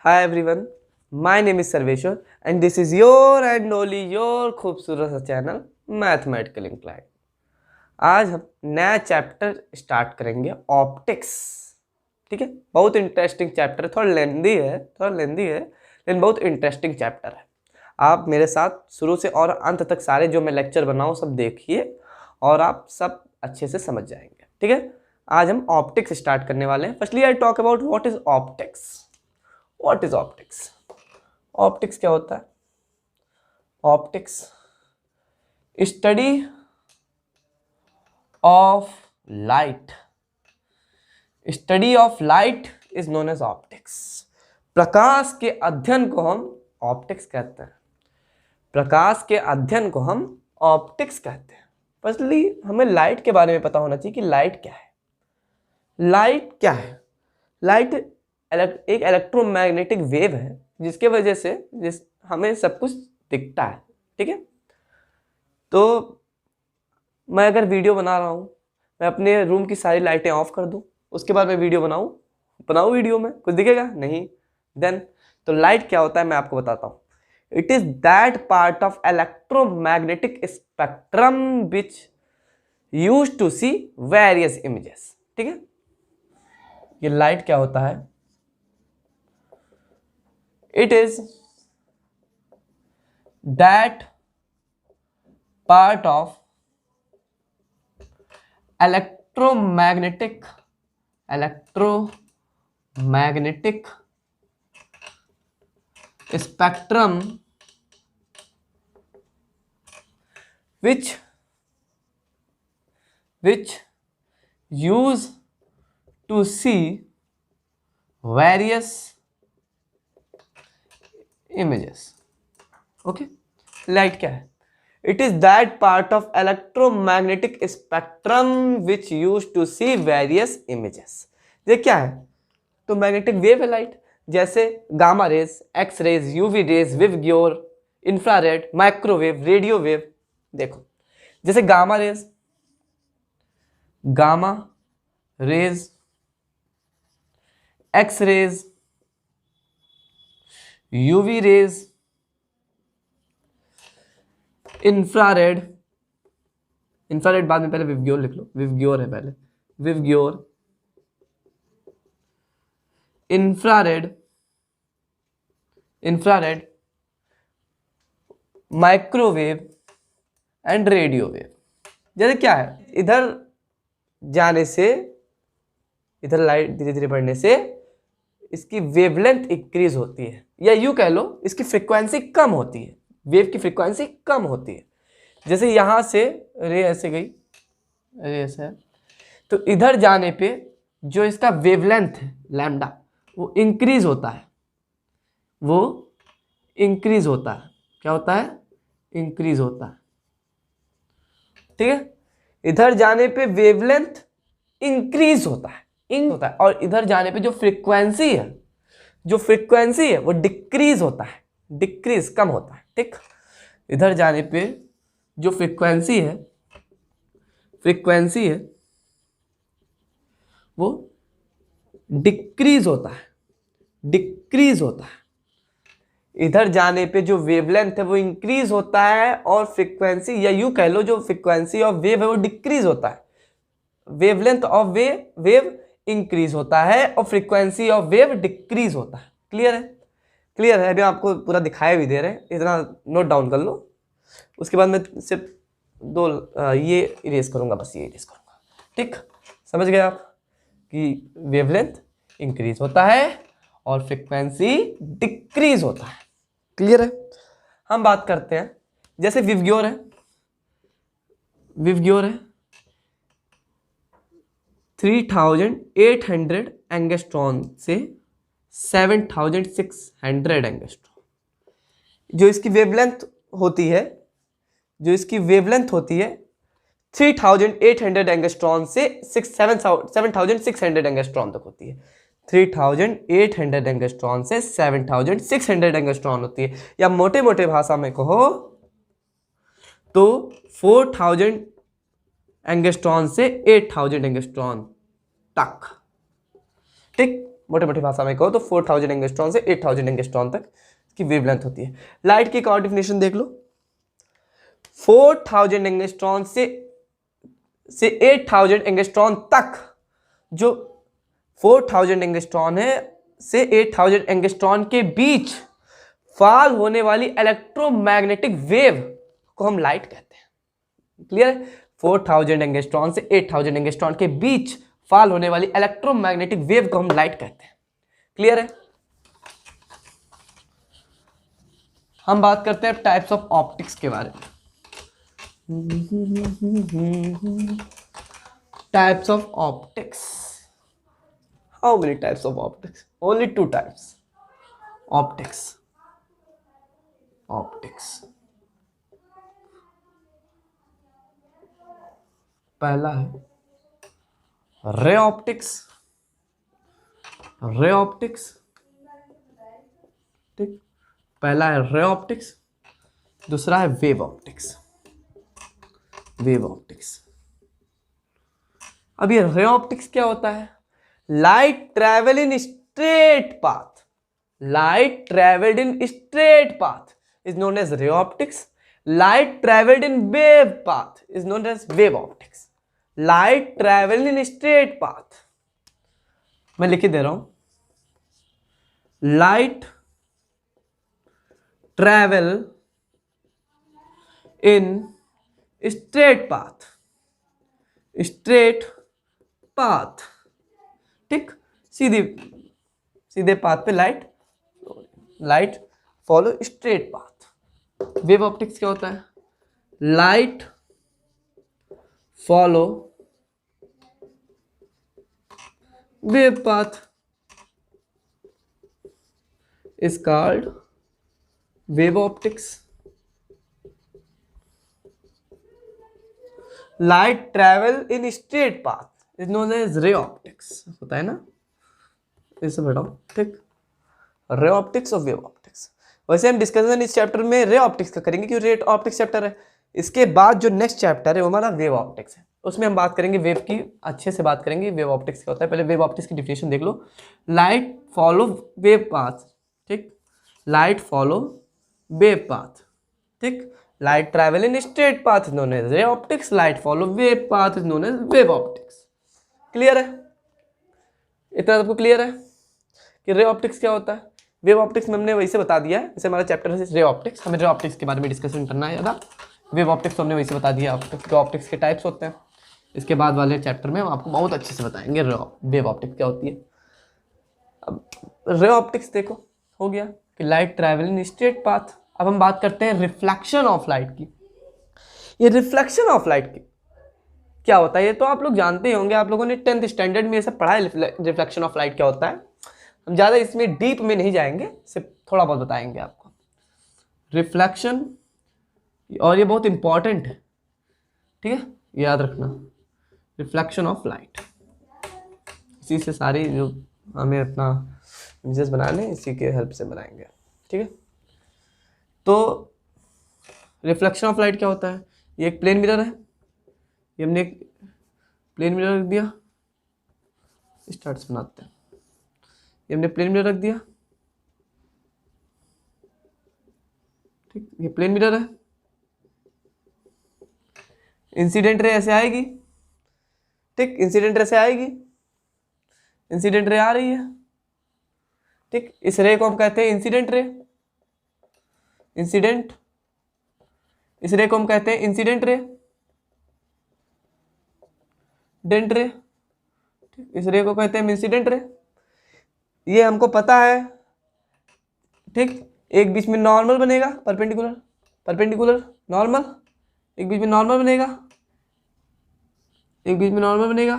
Hi everyone, my name is Sarveshwar and this is your and only your खूबसूरत सा channel mathematical inclined. आज हम नया chapter start करेंगे ऑप्टिक्स। ठीक है, बहुत इंटरेस्टिंग चैप्टर है, थोड़ा लेंदी है लेकिन बहुत इंटरेस्टिंग चैप्टर है। आप मेरे साथ शुरू से और अंत तक सारे जो मैं लेक्चर बनाऊँ सब देखिए और आप सब अच्छे से समझ जाएंगे। ठीक है, आज हम ऑप्टिक्स स्टार्ट करने वाले हैं। Firstly I talk about what is optics. What is optics? Optics क्या होता है? Optics study of light. Study of light is known as optics. प्रकाश के अध्ययन को हम ऑप्टिक्स कहते हैं। प्रकाश के अध्ययन को हम ऑप्टिक्स कहते हैं। फर्स्टली हमें लाइट के बारे में पता होना चाहिए कि लाइट क्या है। लाइट क्या है? लाइट एक इलेक्ट्रोमैग्नेटिक वेव है जिसके वजह से हमें सब कुछ दिखता है। ठीक है, तो मैं अगर वीडियो बना रहा हूँ, मैं अपने रूम की सारी लाइटें ऑफ कर दूँ, उसके बाद मैं वीडियो बनाऊँ वीडियो में कुछ दिखेगा नहीं। देन तो लाइट क्या होता है मैं आपको बताता हूँ। It is that part of electromagnetic spectrum which used to see various images. ठीक है, ये लाइट क्या होता है? It is that part of electromagnetic spectrum which use to see various images. Okay, light क्या है? It is that part of electromagnetic spectrum which use to see various images. ये क्या है? तो मैग्नेटिक वेव है लाइट, जैसे gamma rays, X rays, UV rays, विवग्योर, infrared, microwave, radio wave. देखो जैसे gamma rays, X rays, UV rays, infrared बाद में, पहले विवग्योर लिख लो, विवग्योर है पहले, विवग्योर, infrared, microwave and radio wave. जैसे क्या है, इधर जाने से, इधर लाइट धीरे धीरे बढ़ने से इसकी वेवलेंथ इंक्रीज होती है, या यूं कह लो इसकी फ्रीक्वेंसी कम होती है। वेव की फ्रीक्वेंसी कम होती है। जैसे यहां से रे ऐसे गई, रे ऐसे है, तो इधर जाने पे जो इसका वेवलेंथ है लैम्डा, वो इंक्रीज होता है। क्या होता है? इंक्रीज होता है। ठीक है, इधर जाने पे वेवलेंथ इंक्रीज होता है, और इधर जाने पे जो फ्रीक्वेंसी है वो डिक्रीज होता है, कम होता है। ठीक, इधर जाने पे जो फ्रीक्वेंसी है वो डिक्रीज होता है। इधर जाने पे जो वेवलेंथ है वो इंक्रीज होता है, और फ्रीक्वेंसी, या यूं कह लो जो फ्रीक्वेंसी ऑफ वेव है वो डिक्रीज होता है। वेवलेंथ ऑफ वेव इंक्रीज होता है और फ्रीक्वेंसी ऑफ वेव डिक्रीज होता है। क्लियर है? अभी आपको पूरा दिखाया भी दे रहे हैं, इतना नोट डाउन कर लो। उसके बाद मैं सिर्फ ये इरेज करूंगा, बस ये इरेज करूंगा। ठीक, समझ गए आप कि वेवलेंथ इंक्रीज होता है और फ्रीक्वेंसी डिक्रीज होता है। क्लियर है? हम बात करते हैं, जैसे विवग्योर है 3800 एंगस्ट्रॉन से 7600 एंगस्ट्रॉन। जो इसकी वेवलेंथ होती है 3800 एंगस्ट्रॉन से 7600 एंगस्ट्रॉन तक होती है। 3800 एंगस्ट्रॉन से 7600 एंगस्ट्रॉन होती है, या मोटे मोटे भाषा में कहो तो 4000 एंगस्ट्रॉन से 8000 एंगस्ट्रॉन तक। ठीक, मोटे मोटी भाषा में कहो तो 4000 एंगस्ट्रॉन से 8000 एंगस्ट्रॉन तक की वेवलेंथ होती है। लाइट की एक और डिफिनेशन देख लो, 4000 एंगस्ट्रॉन से 8000 एंगस्ट्रॉन तक, जो 4000 एंगस्ट्रॉन है से 8000 एंगस्ट्रॉन के बीच फॉल होने वाली इलेक्ट्रोमैग्नेटिक वेव को हम लाइट कहते हैं। क्लियर है? 4000 एंगस्ट्रॉन से 8000 एंगस्ट्रॉन के बीच फॉल होने वाली इलेक्ट्रोमैग्नेटिक वेव को हम लाइट कहते हैं। क्लियर है? हम बात करते हैं टाइप्स ऑफ ऑप्टिक्स के बारे में। Types of optics, how many types of optics? Only 2 types optics. पहला है रे ऑप्टिक्स, ठीक, पहला है रे ऑप्टिक्स, दूसरा है वेव ऑप्टिक्स। अब ये रे ऑप्टिक्स क्या होता है? Light travel in straight path, light travelled in straight path is known as ray optics. Light travelled in wave path is known as wave optics. Light travel in straight path, मैं लिख दे रहा हूं, light travel in straight path, ठीक, सीधे path पे light follow straight path. Wave optics क्या होता है? Light follow wave path is called wave optics. Light travel in straight path is known as ray optics. होता है ना, इससे बताओ, ठीक, रे ऑप्टिक्स और वेव ऑप्टिक्स। वैसे हम डिस्कशन इस चैप्टर में रे ऑप्टिक्स का करेंगे क्योंकि रे ऑप्टिक्स चैप्टर है। इसके बाद जो नेक्स्ट चैप्टर है वो हमारा वेव ऑप्टिक्स है, उसमें हम बात करेंगे वेव की, अच्छे से बात करेंगे वेव ऑप्टिक्स क्या होता है। पहले वेव ऑप्टिक्स की डिफिनेशन देख लो, लाइट फॉलो वेव पाथ, ठीक, लाइट फॉलो वेव पाथ, ठीक, light travel in straight path is known as ray optics, light follow wave path is known as wave optics. Clear है? इतना सबको clear है कि रे ऑप्टिक्स क्या होता है? वेव ऑप्टिक्स में हमने वैसे बता दिया है, जैसे हमारा चैप्टर है रे ऑप्टिक्स, हमें रे ऑप्टिक्स के बारे में डिस्कशन करना है ज़्यादा। वेव ऑप्टिक्स तो हमने वैसे बता दिया, ऑप्टिक्स के टाइप्स होते हैं। इसके बाद वाले चैप्टर में हम आपको बहुत अच्छे से बताएंगे वेव ऑप्टिक्स क्या होती है। अब रे ऑप्टिक्स देखो हो गया कि light travel in straight path. अब हम बात करते हैं रिफ्लेक्शन ऑफ लाइट की। ये रिफ्लेक्शन ऑफ लाइट की क्या होता है ये तो आप लोग जानते ही होंगे, आप लोगों ने 10th स्टैंडर्ड में ये सब पढ़ा है, रिफ्लेक्शन ऑफ लाइट क्या होता है। हम ज़्यादा इसमें डीप में नहीं जाएंगे, सिर्फ थोड़ा बहुत बताएंगे आपको रिफ्लेक्शन, और ये बहुत इंपॉर्टेंट है, ठीक है, याद रखना, रिफ्लेक्शन ऑफ लाइट। इसी से सारी जो हमें अपना बिजनेस बनाने इसी के हेल्प से बनाएंगे, ठीक है। तो रिफ्लेक्शन ऑफ लाइट क्या होता है? ये एक प्लेन मिरर है, ये हमने एक प्लेन मिरर रख दिया, स्टार्ट्स बनाते हैं, ये हमने प्लेन मिरर रख दिया, ठीक, ये प्लेन मिरर है। इंसिडेंट रे ऐसे आएगी, ठीक, इंसिडेंट रे से आएगी, इंसिडेंट रे आ रही है, ठीक, इस रे को हम कहते हैं इंसिडेंट रे, इंसिडेंट, इस रे को हम कहते हैं इंसिडेंट रे, डेंट रे, ठीक, इस रे को कहते हैं इंसिडेंट रे। ये हमको पता है, ठीक, एक बीच में नॉर्मल बनेगा, परपेंडिकुलर, परपेंडिकुलर नॉर्मल, एक बीच में नॉर्मल बनेगा, एक बीच में नॉर्मल बनेगा,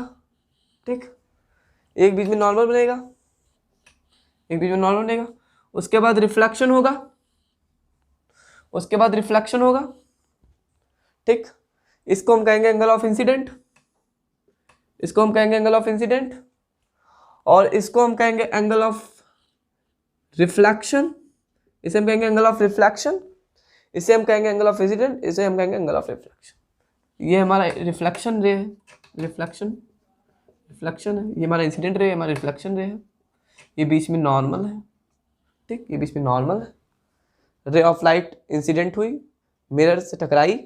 ठीक, एक बीच में नॉर्मल बनेगा, एक बीच में नॉर्मल बनेगा। उसके बाद रिफ्लेक्शन होगा, उसके बाद रिफ्लेक्शन होगा, ठीक, इसको हम कहेंगे एंगल ऑफ इंसिडेंट, इसको हम कहेंगे एंगल ऑफ इंसिडेंट, और इसको हम कहेंगे एंगल ऑफ रिफ्लेक्शन, इसे हम कहेंगे एंगल ऑफ रिफ्लेक्शन, इसे हम कहेंगे एंगल ऑफ इंसिडेंट, इसे हम कहेंगे एंगल ऑफ रिफ्लेक्शन। ये हमारा रिफ्लेक्शन रे है, रिफ्लेक्शन है, ये हमारा इंसिडेंट रे है, हमारा रिफ्लेक्शन रे है। ये बीच में नॉर्मल है, ठीक, ये बीच में नॉर्मल है। रे ऑफ लाइट इंसिडेंट हुई, मिरर से टकराई,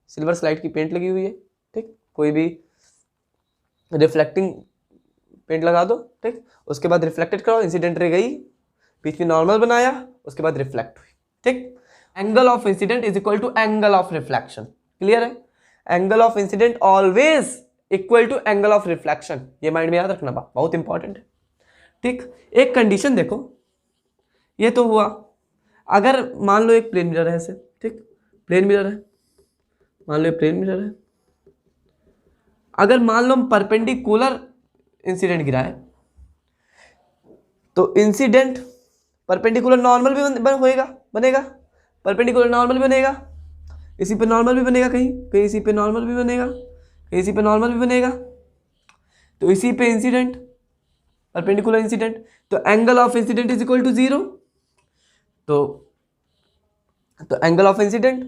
सिल्वर स्लाइड की पेंट लगी हुई है, ठीक, कोई भी रिफ्लेक्टिंग पेंट लगा दो, ठीक, उसके बाद रिफ्लेक्टेड करो, इंसिडेंट रे गई, बीच में नॉर्मल बनाया, उसके बाद रिफ्लेक्ट हुई, ठीक। Angle of incident is equal to angle of reflection, clear है। Angle of incident always equal to angle of reflection, ये माइंड में याद रखना, बहुत इंपॉर्टेंट है, ठीक। एक कंडीशन देखो, ये तो हुआ, अगर मान लो एक प्लेन मिरर है ऐसे, ठीक, प्लेन मिरर है, मान लो प्लेन मिरर है, अगर मान लो हम परपेंडिकुलर इंसिडेंट गिराए तो इंसिडेंट परपेंडिकुलर नॉर्मल भी होएगा, बनेगा, परपेंडिकुलर नॉर्मल भी बनेगा, इसी पे नॉर्मल भी बनेगा, कहीं कहीं इसी पे नॉर्मल भी बनेगा, कहीं इसी पे नॉर्मल भी बनेगा, तो इसी पे इंसिडेंट परपेंडिकुलर इंसिडेंट, तो angle of incident is equal to 0, तो angle of incident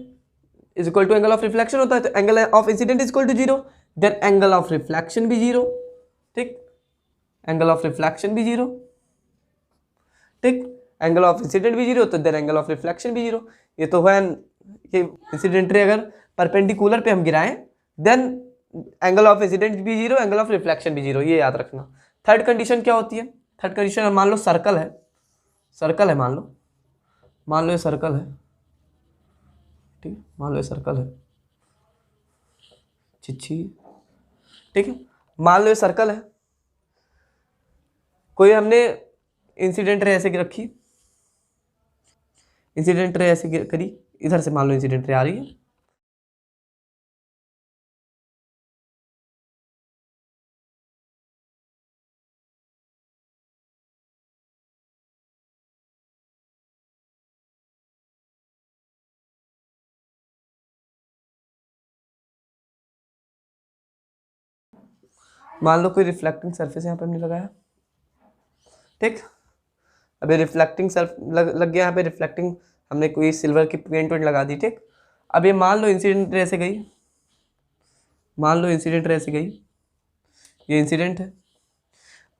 is equal to angle of reflection होता है, तो angle of incident is equal to 0, then angle of reflection भी 0, ठीक, एंगल ऑफ रिफ्लेक्शन भी 0, ठीक, angle of incident भी 0, तो देन एंगल ऑफ रिफ्लेक्शन भी 0। ये तो है, ये इंसिडेंट रे अगर परपेंडिकुलर पे हम गिराएं देन एंगल ऑफ इंसिडेंट भी 0, एंगल ऑफ रिफ्लेक्शन भी 0, ये याद रखना। थर्ड कंडीशन क्या होती है, थर्ड कंडीशन मान लो सर्कल है, सर्कल है, मान लो ये सर्कल है, ठीक, मान लो ये सर्कल है, चिच्छी, ठीक है, मान लो ये सर्कल है, कोई हमने इंसिडेंट रे ऐसे रखी, इंसिडेंट रे ऐसे करी, इधर से मान लो इंसिडेंट रे आ रही है, मान लो कोई रिफ्लेक्टिंग सरफेस यहाँ पे हमने लगाया, ठीक, अभी रिफ्लेक्टिंग लग गया यहाँ पे, रिफ्लेक्टिंग हमने कोई सिल्वर की पेंट वेंट लगा दी, ठीक। अब ये मान लो इंसिडेंट रे से गई, मान लो इंसिडेंट रे से गई, ये इंसिडेंट है,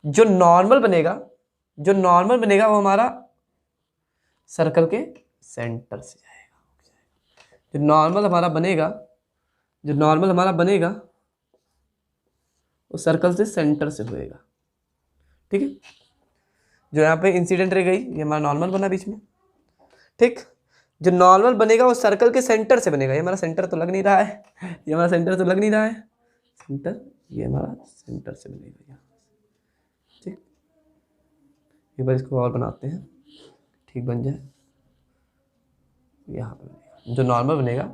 जो नॉर्मल बनेगा, जो नॉर्मल बनेगा वो हमारा सर्कल के सेंटर से जाएगा, जो नॉर्मल हमारा बनेगा, जो नॉर्मल हमारा बनेगा वो सर्कल से सेंटर से होएगा, ठीक है। जो यहाँ पे इंसिडेंट रह गई, ये हमारा नॉर्मल बना बीच में, ठीक, जो नॉर्मल बनेगा वो सर्कल के सेंटर से बनेगा, ये हमारा सेंटर तो लग नहीं रहा है, ये हमारा सेंटर तो लग नहीं रहा है, सेंटर, ये हमारा सेंटर से बनेगा यहाँ, ठीक। एक बार इसको और बनाते हैं, ठीक बन जाए, यहाँ पे बनेगा, जो नॉर्मल बनेगा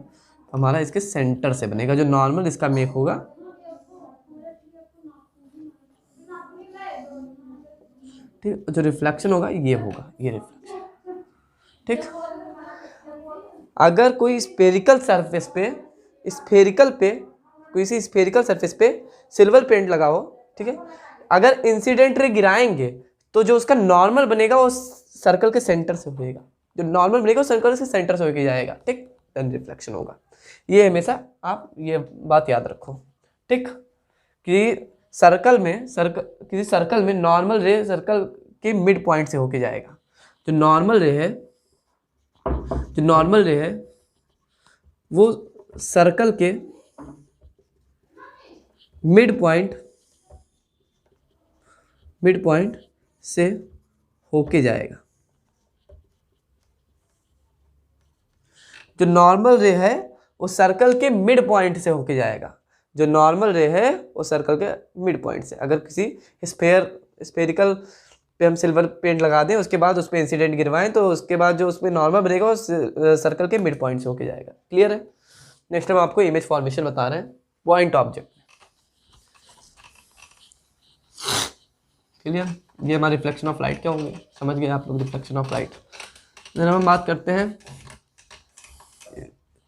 हमारा इसके सेंटर से बनेगा, जो नॉर्मल इसका मेक होगा, ठीक, जो रिफ्लेक्शन होगा ये होगा, ये रिफ्लेक्शन, ठीक। अगर कोई स्फेरिकल सरफेस पे, स्फेरिकल पे, किसी स्फेरिकल सरफेस पे सिल्वर पेंट लगा हो, ठीक है, अगर इंसिडेंट रे गिराएंगे तो जो उसका नॉर्मल बनेगा वो सर्कल के सेंटर से होएगा, जो नॉर्मल बनेगा वो सर्कल के सेंटर से होके जाएगा, ठीक, देन रिफ्लेक्शन होगा। ये हमेशा आप ये बात याद रखो, ठीक, कि सर्कल में किसी सर्कल में नॉर्मल रे सर्कल के मिड पॉइंट से होके जाएगा, जो नॉर्मल रे है, जो नॉर्मल रे है वो सर्कल के मिड पॉइंट से होके जाएगा, जो नॉर्मल रे है वो सर्कल के मिड पॉइंट से होके जाएगा, जो नॉर्मल रे है वो सर्कल के मिड पॉइंट से। अगर किसी स्फेरिकल पे हम सिल्वर पेंट लगा दें, उसके बाद उस पर इंसिडेंट गिरवाएं, तो उसके बाद जो उसमें नॉर्मल बनेगा वो सर्कल के मिड पॉइंट से होके जाएगा, क्लियर है। नेक्स्ट हम आपको इमेज फॉर्मेशन बता रहे हैं पॉइंट ऑब्जेक्ट, क्लियर। ये हमारा रिफ्लेक्शन ऑफ लाइट क्या होंगे, समझ गए आप लोग, रिफ्लेक्शन ऑफ लाइट। फिर हम बात करते हैं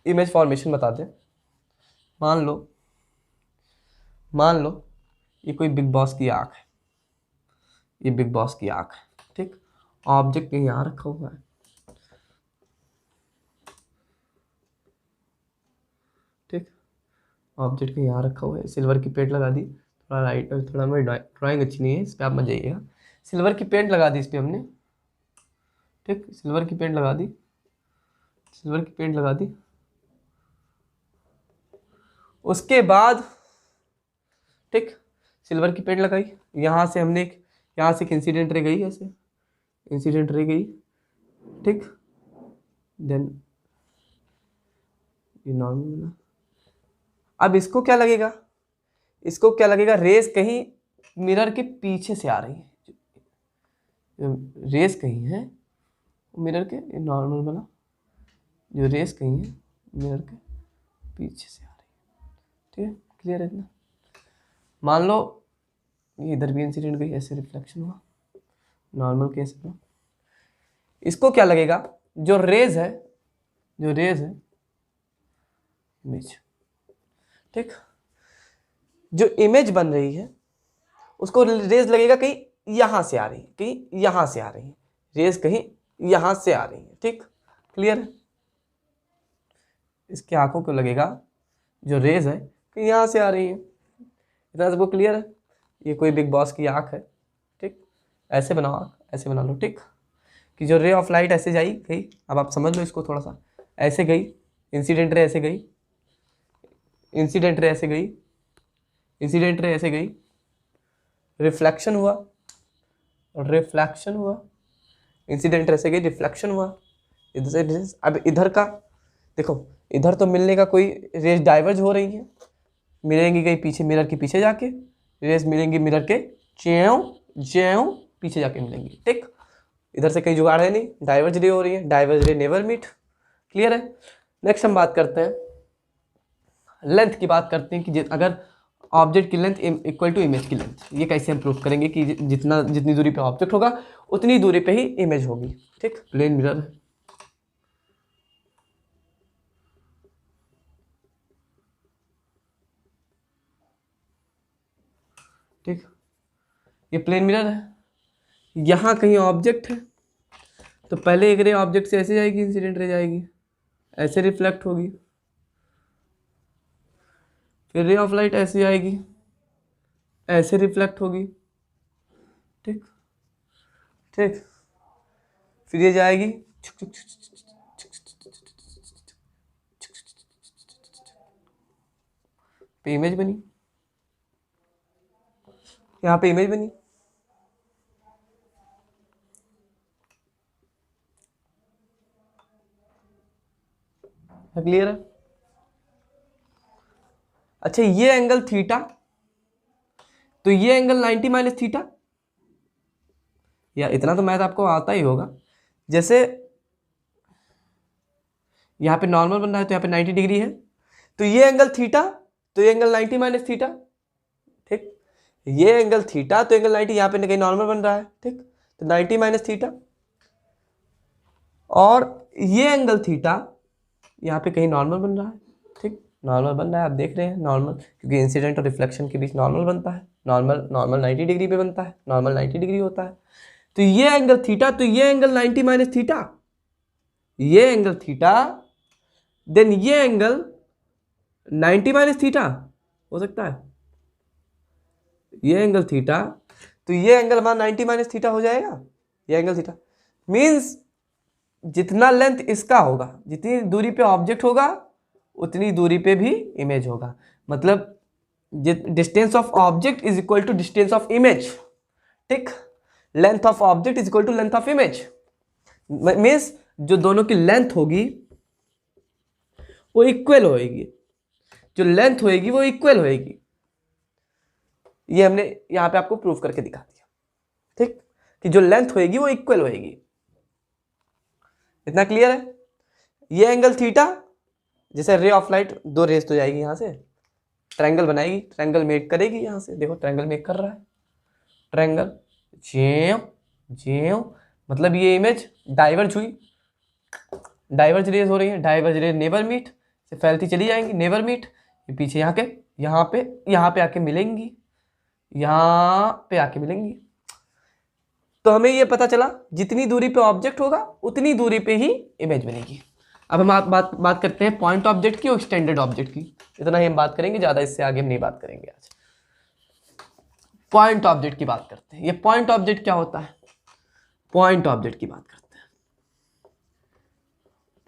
इमेज फॉर्मेशन बताते हैं। मान लो ये कोई बिग बॉस की आँख है, ये बिग बॉस की आँख है, ठीक, ऑब्जेक्ट यहाँ रखा हुआ है, ठीक, ऑब्जेक्ट यहाँ रखा हुआ है, सिल्वर की प्लेट लगा दी, थोड़ा लाइट, थोड़ा मेरी ड्राइंग अच्छी नहीं है, इस पर आप मत जाइएगा, सिल्वर की पेंट लगा दी इस पर हमने, ठीक, सिल्वर की पेंट लगा दी, सिल्वर की पेंट लगा दी। उसके बाद ठीक, सिल्वर की पेंट लगाई, यहाँ से हमने यहाँ से एक इंसिडेंट रे गई, ऐसे इंसिडेंट रे गई, ठीक, देन ये नॉर्मल बना। अब इसको क्या लगेगा, इसको क्या लगेगा, रेस कहीं मिरर के पीछे से आ रही है, रेस कहीं है मिरर के, ये नॉर्मल बना, जो रेस कहीं है मिरर के पीछे से आ रही है, ठीक है, क्लियर है इतना। मान लो ये इधर भी इंसिडेंट गई, ऐसे रिफ्लेक्शन हुआ, नॉर्मल केस में इसको क्या लगेगा, जो रेज है, जो रेज है इमेज, ठीक, जो इमेज बन रही है उसको रेज लगेगा कहीं यहां से आ रही है, कहीं यहां से आ रही है, रेज कहीं यहां से आ रही है, ठीक, क्लियर है। इसकी आंखों को लगेगा जो रेज है कहीं यहां से आ रही है, इतना सबको क्लियर है। ये कोई बिग बॉस की आंख है, ठीक, ऐसे बनाओ आंख, ऐसे बना लो, ठीक, कि जो रे ऑफ लाइट ऐसे जाई गई, अब आप समझ लो इसको थोड़ा सा, ऐसे गई, इंसिडेंट रे ऐसे गई, इंसिडेंट रे ऐसे गई, इंसिडेंट रे ऐसे गई, रिफ्लेक्शन हुआ, रिफ्लेक्शन हुआ, इंसिडेंट रे ऐसे गई, रिफ्लेक्शन हुआ, इधर से अब इधर का देखो, इधर तो मिलने का कोई रेज डाइवर्ज हो रही है, मिलेंगी कहीं पीछे मिरर के पीछे जाके, रेस मिलेंगी मिरर के ज्यों ज्यों पीछे जाके मिलेंगी, ठीक, इधर से कहीं जुगाड़ है नहीं, डाइवर्ज रे हो रही है, डाइवर्ज रे नेवर मीट, क्लियर है। नेक्स्ट हम बात करते हैं लेंथ की, बात करते हैं कि अगर ऑब्जेक्ट की लेंथ इक्वल टू इमेज की लेंथ, ये कैसे हम प्रूव करेंगे कि जितनी दूरी पे ऑब्जेक्ट होगा उतनी दूरी पे ही इमेज होगी, ठीक, प्लेन मिरर है, ठीक, ये प्लेन मिरर है, यहाँ कहीं ऑब्जेक्ट है, तो पहले एक रे ऑब्जेक्ट से ऐसे जाएगी, इंसिडेंट रे जाएगी, ऐसे रिफ्लेक्ट होगी, फिर रे ऑफ लाइट ऐसे आएगी, ऐसे रिफ्लेक्ट होगी, ठीक, ठीक, फिर ये जाएगी, पे इमेज बनी, यहाँ पे इमेज बनी, क्लियर है। अच्छा ये एंगल थीटा, तो ये एंगल 90 माइनस थीटा, या इतना तो मैथ आपको आता ही होगा, जैसे यहाँ पे नॉर्मल बन रहा है तो यहाँ पे 90 डिग्री है, तो ये एंगल थीटा, तो ये एंगल 90 माइनस थीटा, ठीक, ये एंगल थीटा तो एंगल 90, यहाँ पे कहीं नॉर्मल बन रहा है, ठीक, तो 90 माइनस थीटा, और ये एंगल थीटा यहाँ पे कहीं नॉर्मल बन रहा है, ठीक, नॉर्मल बन रहा है, आप देख रहे हैं नॉर्मल, क्योंकि इंसिडेंट और रिफ्लेक्शन के बीच नॉर्मल बनता है, नॉर्मल 90 डिग्री पे बनता है, नॉर्मल 90 डिग्री होता है, तो ये एंगल थीटा, तो ये एंगल 90 माइनस थीटा, ये एंगल थीटा, देन ये एंगल 90 माइनस थीटा हो सकता है, ये एंगल थीटा, तो ये एंगल हमारा 90 माइनस थीटा हो जाएगा, ये एंगल थीटा, मीन्स जितना लेंथ इसका होगा, जितनी दूरी पे ऑब्जेक्ट होगा उतनी दूरी पे भी इमेज होगा, मतलब distance of object is equal to distance of image, ठीक, length of object is equal to length of image, means जो दोनों की लेंथ होगी वो इक्वल होएगी, जो लेंथ होएगी वो इक्वल होएगी, ये हमने यहां पे आपको प्रूफ करके दिखा दिया, ठीक, कि जो लेंथ होएगी वो इक्वल होएगी, इतना क्लियर है। ये एंगल थीटा, जैसे रे ऑफ लाइट दो रेस तो जाएगी यहां से, ट्रायंगल बनाएगी, ट्रायंगल मेक करेगी, यहां से देखो ट्रायंगल मेक कर रहा है, ट्रायंगल जेव जेव, मतलब ये इमेज डाइवर्ज हुई, डाइवर्ज रेज हो रही है, डाइवर्ज रेज नेवर मीट से फैलती चली जाएंगी, नेवर मीट, ये पीछे यहाँ के यहाँ पे आके मिलेंगी, यहाँ पे आके मिलेंगी, तो हमें ये पता चला जितनी दूरी पे ऑब्जेक्ट होगा उतनी दूरी पे ही इमेज बनेगी। अब हम बात करते हैं पॉइंट ऑब्जेक्ट की और एक्सटेंडेड ऑब्जेक्ट की, इतना ही हम बात करेंगे, ज़्यादा इससे आगे हम नहीं बात करेंगे आज। पॉइंट ऑब्जेक्ट की बात करते हैं। ये पॉइंट ऑब्जेक्ट क्या होता है? पॉइंट ऑब्जेक्ट की बात करते हैं,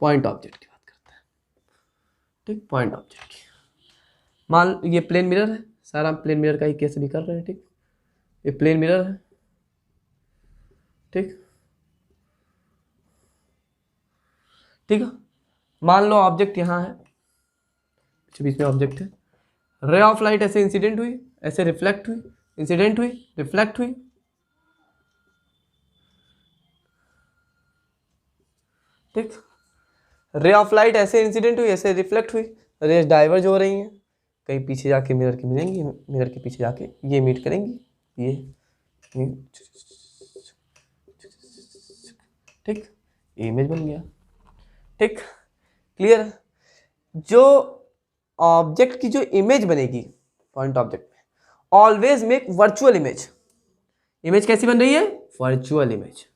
पॉइंट ऑब्जेक्ट की बात करते हैं। ठीक, पॉइंट ऑब्जेक्ट की। मान ये प्लेन मिरर है, सारा प्लेन मिरर का ही केस भी कर रहे हैं। ठीक, ये प्लेन मिरर है। ठीक, ठीक है। मान लो ऑब्जेक्ट यहाँ है, बीच में ऑब्जेक्ट है। रे ऑफ लाइट ऐसे इंसिडेंट हुई, ऐसे रिफ्लेक्ट हुई, इंसिडेंट हुई, रिफ्लेक्ट हुई। ठीक, रे ऑफ लाइट ऐसे इंसिडेंट हुई, ऐसे रिफ्लेक्ट हुई, रेज डाइवर्ज हो रही हैं, कहीं पीछे जाके मिरर के मिलेंगी, मिरर के पीछे जाके ये मीट करेंगी, ये। ठीक, इमेज बन गया। ठीक, क्लियर है? जो ऑब्जेक्ट की जो इमेज बनेगी पॉइंट ऑब्जेक्ट में, always make virtual image. Image कैसी बन रही है? Virtual image.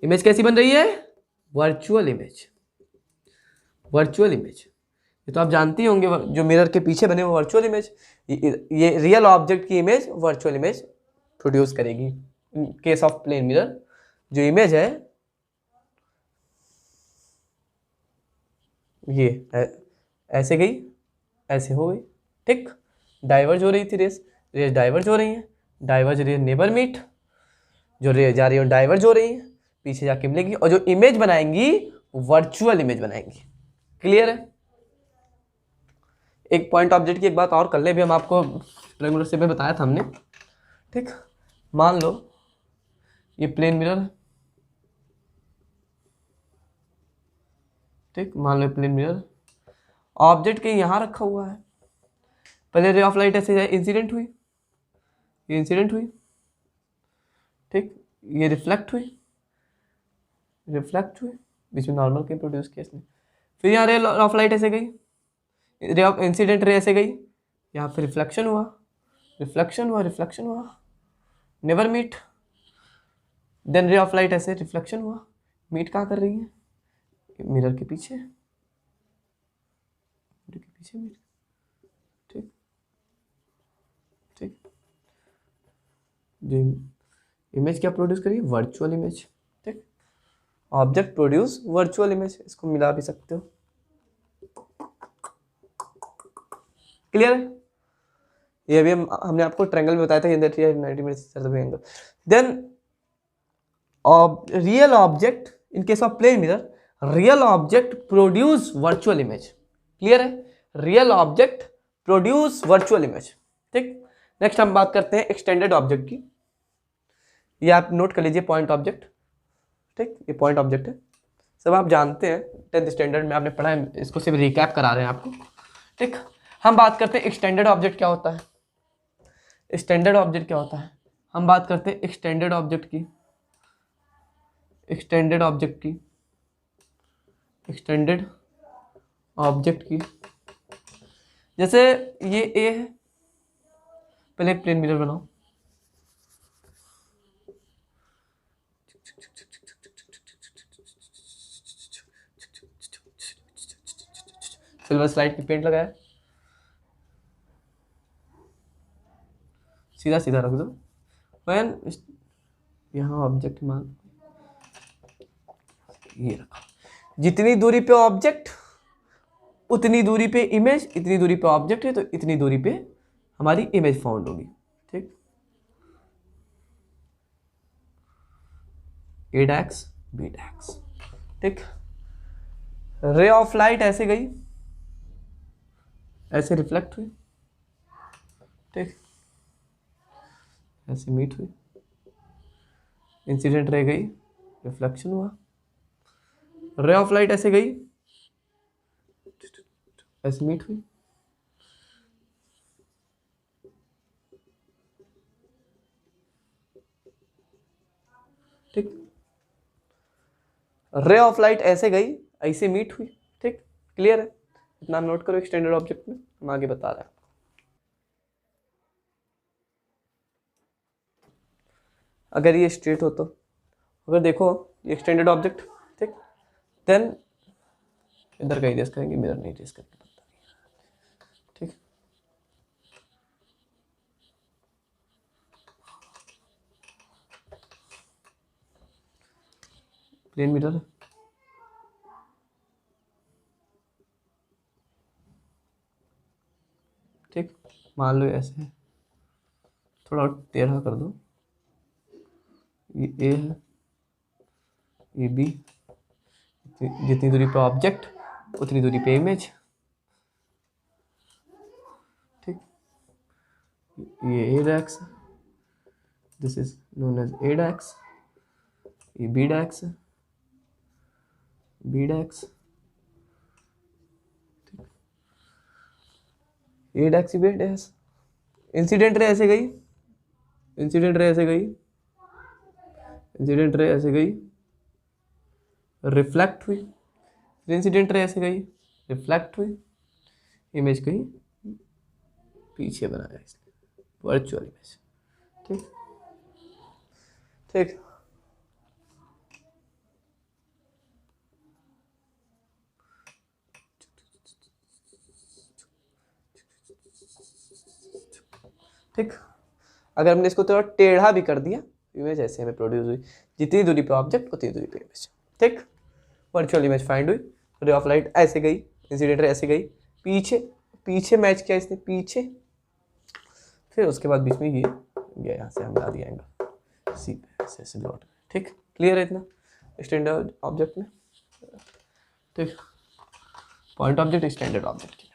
इमेज कैसी बन रही है? Virtual image. वर्चुअल इमेज ये तो आप जानते ही होंगे, जो मिरर के पीछे बने वो वर्चुअल इमेज। ये रियल ऑब्जेक्ट की इमेज वर्चुअल इमेज प्रोड्यूस करेगी। In case of plane mirror जो इमेज है ये ऐसे गई, ऐसे हो गई। ठीक, डाइवर्ज हो रही थी रेस, रेस डाइवर्ज हो रही हैं, डाइवर्ज रेस नेबर मीट, जो रेस जा रही है डाइवर्ज हो रही है, पीछे जाके मिलेगी, और जो इमेज बनाएंगी वर्चुअल इमेज बनाएंगी। क्लियर है? एक पॉइंट ऑब्जेक्ट की एक बात और कर ले, भी हम आपको रेगुलर से में बताया था हमने। ठीक, मान लो ये प्लेन मिरर है। ठीक, मान लो प्लेन मिरर ऑब्जेक्ट के यहाँ रखा हुआ है। पहले रे ऑफ लाइट ऐसे इंसिडेंट हुई, ये इंसिडेंट हुई। ठीक, ये रिफ्लेक्ट हुई, रिफ्लेक्ट हुई, बीच में नॉर्मल के प्रोड्यूस किया इसने। फिर यहाँ रे ऑफ लाइट ऐसे गई, रे ऑफ इंसिडेंट रे ऐसे गई, यहाँ पे रिफ्लेक्शन हुआ, रिफ्लेक्शन हुआ, रिफ्लेक्शन हुआ, never meet. Then ray of light ऐसे रिफ्लेक्शन हुआ, मीट कहाँ कर रही है? मिरर के पीछे, मिरर के पीछे मीट। ठीक, ठीक, जो इमेज क्या प्रोड्यूस करिए? Virtual image. ठीक, ऑब्जेक्ट प्रोड्यूस वर्चुअल इमेज, इसको मिला भी सकते हो। क्लियर है? ये भी हमने आपको ट्रायंगल में बताया था, 90 angle. Then real object in case of plane mirror, real object produce virtual image. Clear है? Real object produce virtual image. ठीक, नेक्स्ट हम बात करते हैं एक्सटेंडेड ऑब्जेक्ट की। ये आप नोट कर लीजिए, पॉइंट ऑब्जेक्ट। ठीक, ये पॉइंट ऑब्जेक्ट है, सब आप जानते हैं, 10th स्टैंडर्ड में आपने पढ़ा है, इसको सिर्फ रिकैप करा रहे हैं आपको। ठीक, हम बात करते हैं एक्सटेंडेड ऑब्जेक्ट क्या होता है। एक्सटेंडेड ऑब्जेक्ट क्या होता है? हम बात करते हैं एक्सटेंडेड ऑब्जेक्ट की, एक्सटेंडेड ऑब्जेक्ट की, एक्सटेंडेड ऑब्जेक्ट की। जैसे ये ए है, पहले एक प्लेन मिरर बनाओ। सिल्वर स्लाइड की पेंट लगाया, सीधा सीधा रख दो। वैन यहाँ ऑब्जेक्ट मान ये रखा, जितनी दूरी पे ऑब्जेक्ट उतनी दूरी पे इमेज, इतनी दूरी पे ऑब्जेक्ट है तो इतनी दूरी पे हमारी इमेज फाउंड होगी। ठीक, ए डैक्स बी डैक्स। ठीक, रे ऑफ लाइट ऐसे गई, ऐसे रिफ्लेक्ट हुई। ठीक, ऐसे मीट हुई, इंसिडेंट रह गई, रिफ्लेक्शन हुआ। रे ऑफ लाइट ऐसे गई, ऐसे मीट हुई। ठीक, रे ऑफ लाइट ऐसे गई, ऐसे मीट हुई। ठीक, क्लियर है? इतना नोट करो एक्सटेंडेड ऑब्जेक्ट में, हम आगे बता रहे हैं। अगर ये स्ट्रेट हो तो, अगर देखो ये एक्सटेंडेड ऑब्जेक्ट, ठीक, देन इधर का इरेज करेंगे, मिरर नहीं इरेज करके पड़ता। ठीक, प्लेन मिरर, ठीक, मान लो ऐसे है, थोड़ा और टेढ़ा कर दो, ये ए है, ये बी, जितनी दूरी पे ऑब्जेक्ट उतनी दूरी पे इमेज, ठीक, ये A dash, this is known as A dash, ये बी डैक्स है, B dash, A dash B dash, incident ray ऐसे गई, इंसिडेंट रे ऐसे गई, इंसिडेंट रे ऐसे गई, रिफ्लेक्ट हुई, इंसिडेंट रे ऐसे गई, रिफ्लेक्ट हुई, इमेज कहीं पीछे बनाया इसने, वर्चुअल इमेज, ठीक, ठीक, ठीक। अगर हमने इसको थोड़ा टेढ़ा भी कर दिया, इमेज ऐसे हमें प्रोड्यूस हुई, जितनी दूरी पे ऑब्जेक्ट उतनी दूरी पे इमेज, ठीक, वर्चुअल इमेज फाइंड हुई, रे ऑफ लाइट ऐसे गई, इंसिडेंट रे ऐसे गई, पीछे, पीछे मैच किया इसने, पीछे, फिर उसके बाद बीच में ये यहाँ से हम ला दिया एंगल सी पे, ऐसे डॉट, ठीक, क्लियर है इतना स्टैंडर्ड ऑब्जेक्ट में, ठीक, पॉइंट ऑब्जेक्ट स्टैंडर्ड ऑब्जेक्ट।